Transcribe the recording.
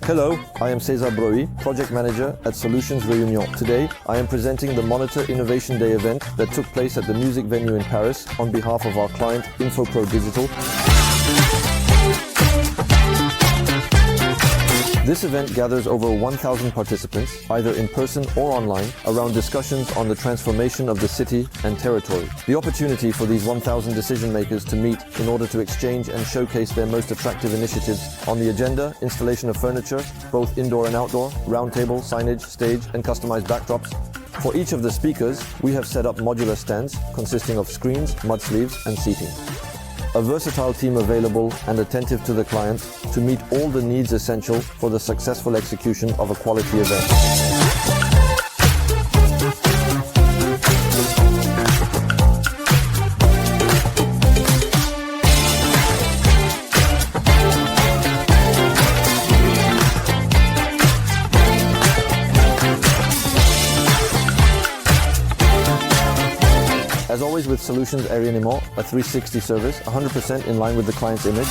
Hello, I am César Breuil, Project Manager at Solutions Réunion. Today, I am presenting the Moniteur Innovation Day event that took place at the music venue in Paris on behalf of our client Infopro Digital. This event gathers over 1,000 participants, either in person or online, around discussions on the transformation of the city and territory. The opportunity for these 1,000 decision makers to meet in order to exchange and showcase their most attractive initiatives. On the agenda, installation of furniture, both indoor and outdoor, roundtable, signage, stage, and customized backdrops. For each of the speakers, we have set up modular stands consisting of screens, mud sleeves, and seating. A versatile team available and attentive to the client to meet all the needs essential for the successful execution of a quality event. As always with Solutions Événements, a 360 service, 100% in line with the client's image.